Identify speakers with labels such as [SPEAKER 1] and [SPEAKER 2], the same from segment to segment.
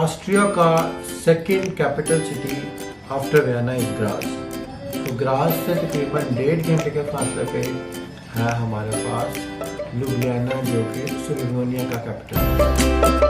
[SPEAKER 1] Austria का second capital city after Vienna is grass. तो grass से तकरीबन 1.5 घंटे के फासले पे है हमारे पास लुब्लियाना, जो कि स्लोवेनिया का कैपिटल है।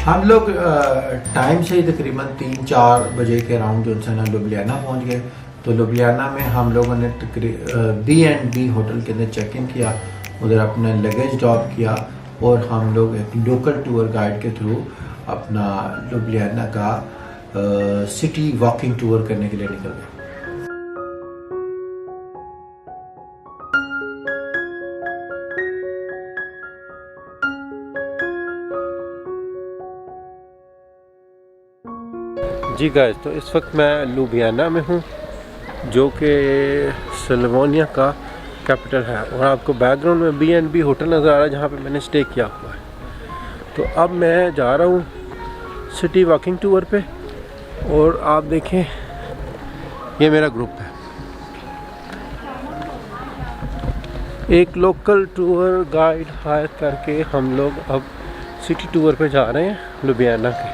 [SPEAKER 1] हम लोग टाइम से ही तकरीबन 3-4 बजे के अराउंड जो है ना लुब्लियाना पहुंच गए। तो लुब्लियाना में हम लोगों ने B&B होटल के अंदर चेक इन किया, उधर अपना लगेज ड्रॉप किया और हम लोग एक लोकल टूर गाइड के थ्रू अपना लुब्लियाना का सिटी वॉकिंग टूर करने के लिए निकल गए।
[SPEAKER 2] जी गाइस, तो इस वक्त मैं लुब्लियाना में हूँ, जो कि स्लोवेनिया का कैपिटल है। और आपको बैकग्राउंड में B&B होटल नज़र आ रहा है जहाँ पे मैंने स्टे किया हुआ है। तो अब मैं जा रहा हूँ सिटी वॉकिंग टूर पे, और आप देखें ये मेरा ग्रुप है। एक लोकल टूर गाइड हायर करके हम लोग अब सिटी टूर पे जा रहे हैं लुब्लियाना के।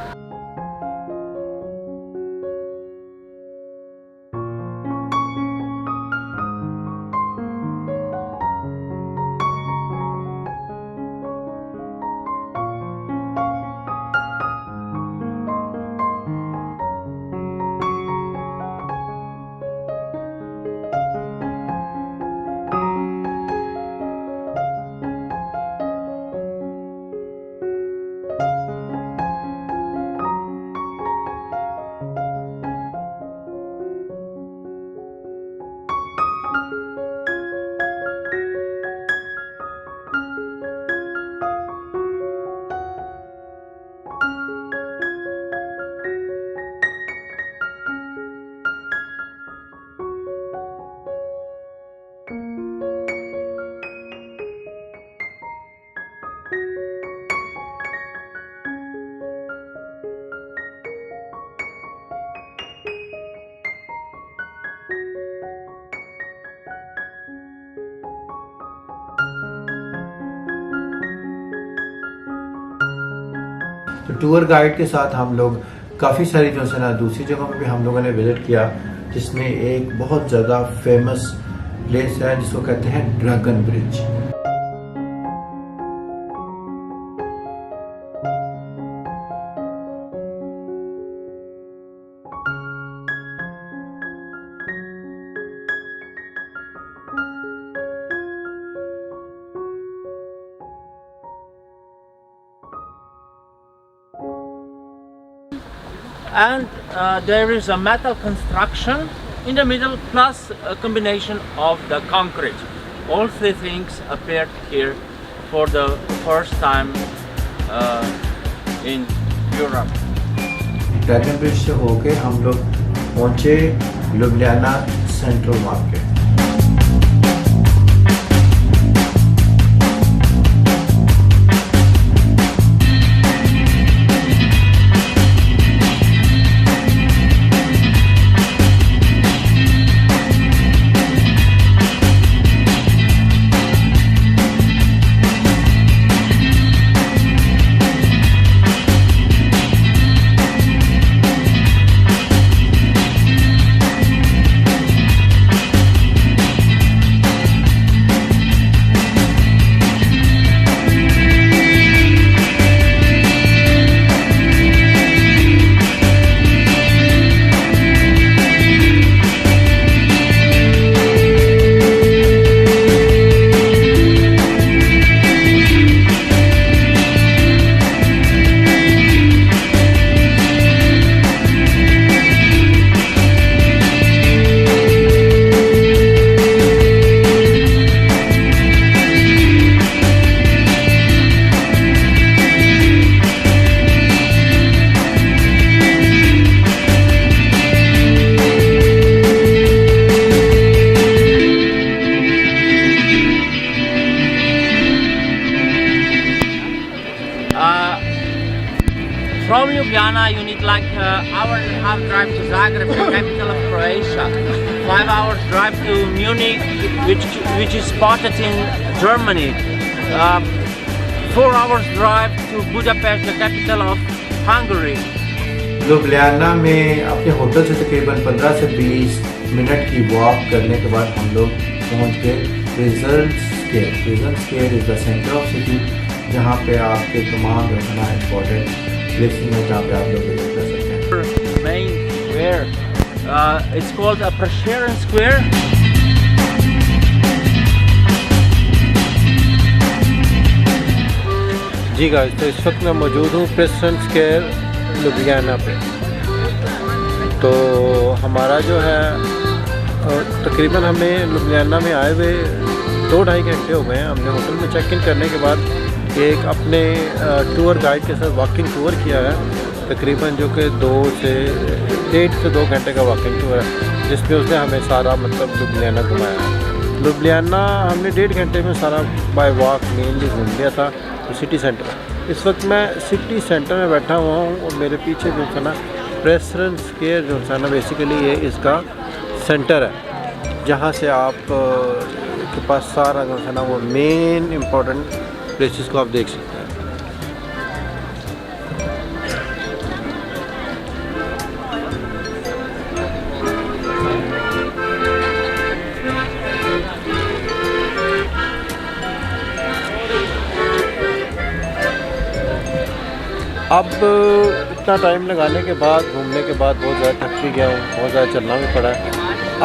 [SPEAKER 1] तो टूर गाइड के साथ हम लोग काफ़ी सारी जो है ना दूसरी जगहों पे भी हम लोगों ने विजिट किया, जिसमें एक बहुत ज़्यादा फेमस प्लेस है जिसको कहते हैं dragon bridge.
[SPEAKER 3] And there is a metal construction in the middle, plus a combination of the concrete. All three things appeared here for the first time in Europe.
[SPEAKER 1] Dragon bridge से होके हम लोग पहुंचे Ljubljana central market.
[SPEAKER 3] From Ljubljana, you need like an hour and a half drive to Zagreb, the capital of Croatia. 5 hours drive to Munich, which is spotted in Germany. 4 hours drive to Budapest, the capital of Hungary.
[SPEAKER 1] Ljubljana में अपने hotel से तकरीबन 15 से 20 minute की walk करने के बाद हम लोग पहुंच गए prison square. Prison square is the centre of city, जहां पे आपके तमाम जो है ना इम्पोर्टेंट प्लेसेस हैं जहाँ पे आप लोग विजिट कर सकते हैं।
[SPEAKER 3] Main square, it's called a Prešeren Square.
[SPEAKER 2] जी गाइस, तो इस वक्त मैं मौजूद हूँ प्रेसिडेंट स्क्वायर लुधियाना पे। तो हमारा जो है तकरीबन हमें लुधियाना में आए हुए 2-2.5 घंटे हो गए हैं। हमने होटल में चेक इन करने के बाद एक अपने टूर गाइड के साथ वॉकिंग टूर किया है, तकरीबन जो कि 1.5 से 2 घंटे का वॉकिंग टूर है, जिसमें उसने हमें सारा मतलब लुधियाना घुमाया है। लुधियाना हमने 1.5 घंटे में सारा बाय वॉक मेनली घूम लिया था। तो सिटी सेंटर, इस वक्त मैं सिटी सेंटर में बैठा हुआ हूँ और मेरे पीछे जो है ना प्रेसिडेंट स्क्वायर जो है ना बेसिकली ये इसका सेंटर है, जहाँ से आप के पास सारा जो है ना वो मेन इम्पोर्टेंट प्लेसेस को आप देख सकते हैं। अब इतना टाइम लगाने के बाद, घूमने के बाद बहुत ज़्यादा थक भी गया हूँ, बहुत ज़्यादा चलना भी पड़ा है।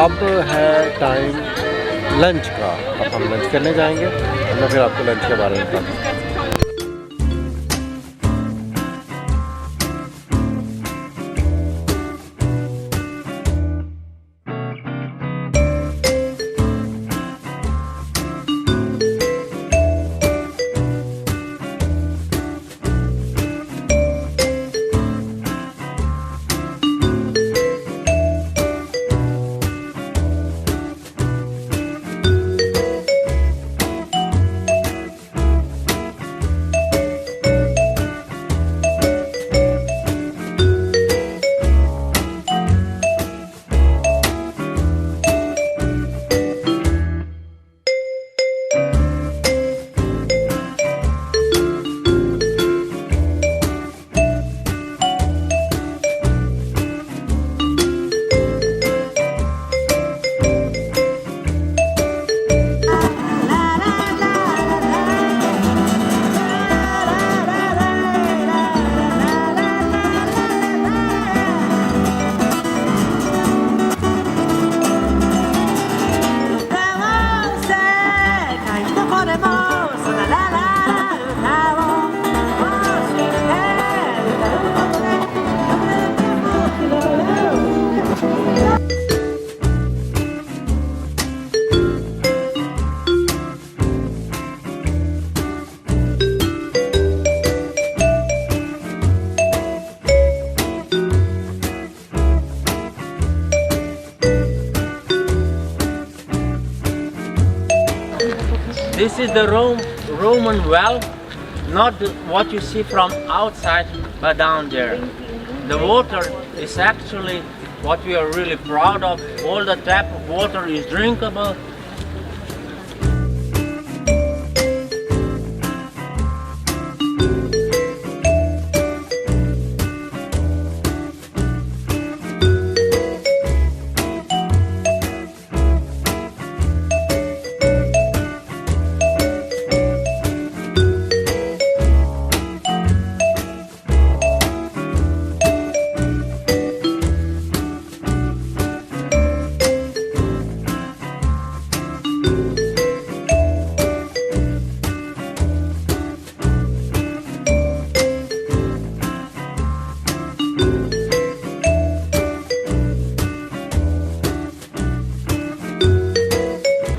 [SPEAKER 2] अब है टाइम लंच का। अब हम लंच करने जाएंगे और मैं फिर आपको लंच के बारे में बताता हूँ।
[SPEAKER 3] This is the Roman well, not what you see from outside, but down there. The water is actually what we are really proud of. All the tap water is drinkable.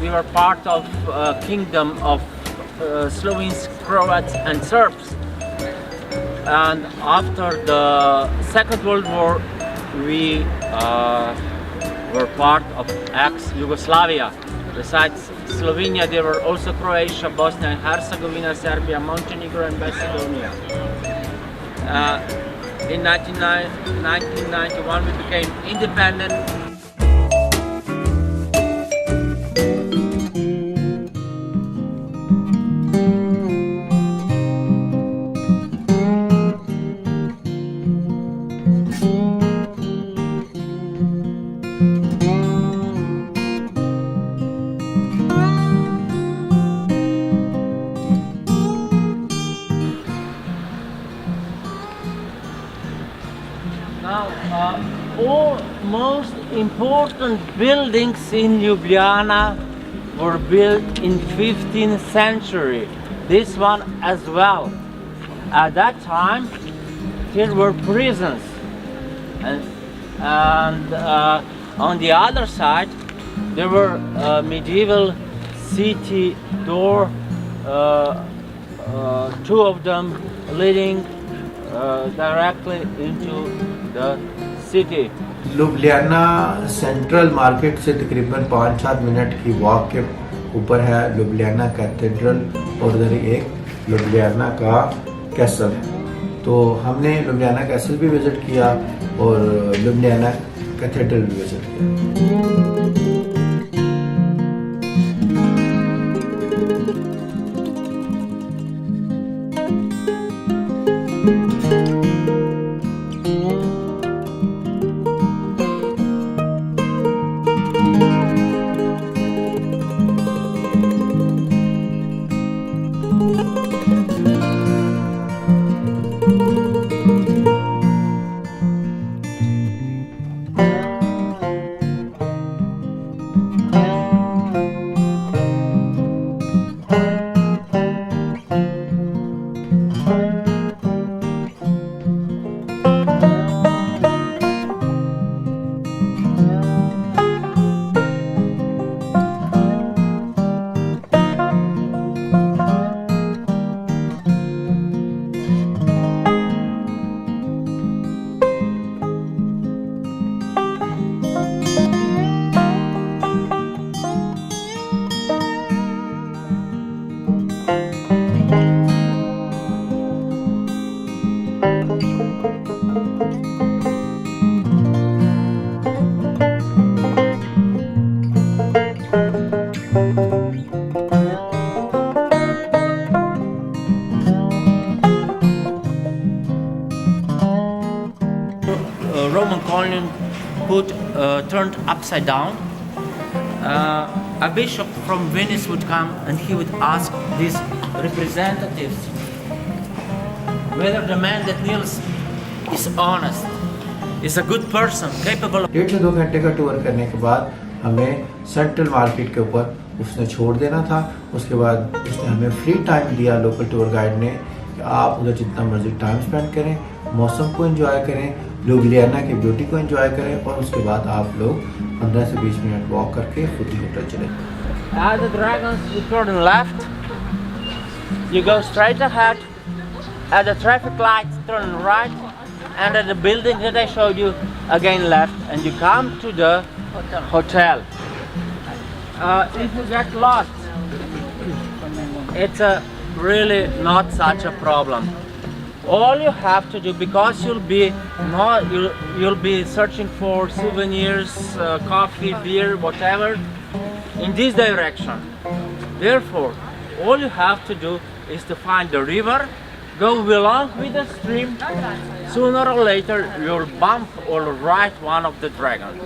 [SPEAKER 3] We were part of a kingdom of Slovenes, Croats and Serbs. And after the Second World War, we were part of ex-Yugoslavia. Besides Slovenia, there were also Croatia, Bosnia and Herzegovina, Serbia, Montenegro and Macedonia. In 1991 we became independent. Now, all most important buildings in Ljubljana were built in 15th century. This one as well. At that time, here were prisons, and on the other side, there were medieval city door, two of them leading directly into the city.
[SPEAKER 1] Ljubljana central market से तकरीबन 5-7 minute की walk के ऊपर है Ljubljana cathedral और उधर एक Ljubljana का कैसल है। तो हमने लुब्लियाना कैसल भी विज़िट किया और लुब्लियाना कैथेड्रल भी विज़िट किया।
[SPEAKER 3] Roman colony turned upside down. A bishop from Venice would come and he would ask these representatives whether the man that kneels is honest, is a good person, capable of...
[SPEAKER 1] 1.5 से 2 घंटे का tour करने के बाद हमें central market के ऊपर उसने छोड़ देना था। उसके बाद उसने हमें फ्री टाइम दिया लोकल टूर गाइड ने कि आप उधर जितना मर्जी टाइम स्पेंड करें, मौसम को एंजॉय करें, लुब्लियाना की ब्यूटी को एंजॉय करें और उसके बाद आप लोग 15 से 20 मिनट वॉक करके खुद ही होटल चले।
[SPEAKER 3] At the Dragons, you turn left, you go straight ahead, at the traffic lights turn right, and at the building that I showed you, again left, and you come to the hotel. If you get lost it's a really not such a problem. All you have to do, because you'll be searching for souvenirs, coffee, beer, whatever, in this direction. Therefore, all you have to do is to find the river, go along with the stream. Sooner or later, you'll bump or ride one of the dragons.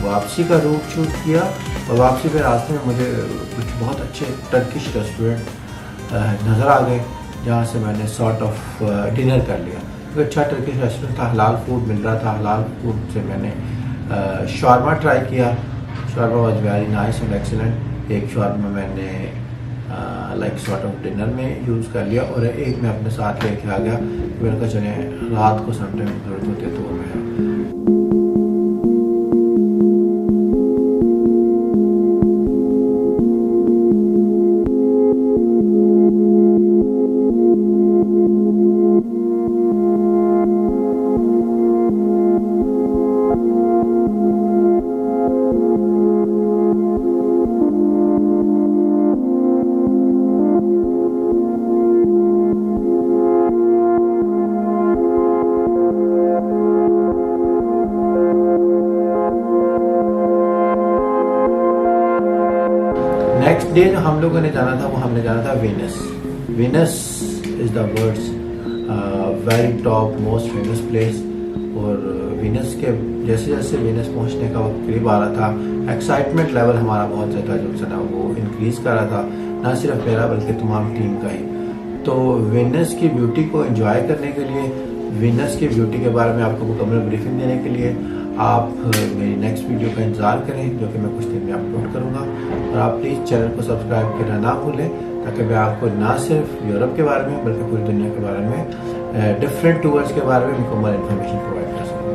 [SPEAKER 1] वापसी का root choose किया और वापसी के रास्ते में मुझे कुछ बहुत अच्छे टर्किश रेस्टोरेंट नज़र आ गए जहाँ से मैंने सॉर्ट ऑफ डिनर कर लिया। तो अच्छा टर्किश रेस्टोरेंट था, हलाल फूड मिल रहा था। हलाल फूड से मैंने शॉर्मा ट्राई किया। Shawarma was very nice and excellent. एक शॉर्मा मैंने लाइक सॉर्ट ऑफ डिनर में यूज़ कर लिया और एक मैं अपने साथ लेके आ गया। मेरे को चले रात को समटाइम ज़रूरत होती है तो वो मैं नेक्स्ट डे जो हम लोगों ने जाना था वो हमने जाना था Venice. Venice is the world's very top most famous place. और वेनिस के जैसे जैसे वेनिस पहुंचने का वक्त करीब आ रहा था एक्साइटमेंट लेवल हमारा बहुत ज़्यादा जो है ना वो इंक्रीज़ कर रहा था, ना सिर्फ मेरा बल्कि तमाम टीम का ही। तो वेनिस की ब्यूटी को एंजॉय करने के लिए, वेनिस की ब्यूटी के बारे में आपको मुकम्मल ब्रीफिंग देने के लिए आप मेरी नेक्स्ट वीडियो का इंतज़ार करें, जो कि मैं कुछ दिन में अपलोड करूँगा। और आप प्लीज़ चैनल को सब्सक्राइब करना ना भूलें, ताकि मैं आपको ना सिर्फ यूरोप के बारे में बल्कि पूरी दुनिया के बारे में डिफरेंट टूर्स के बारे में मुकम्मल इन्फॉर्मेशन प्रोवाइड कर सकूँ।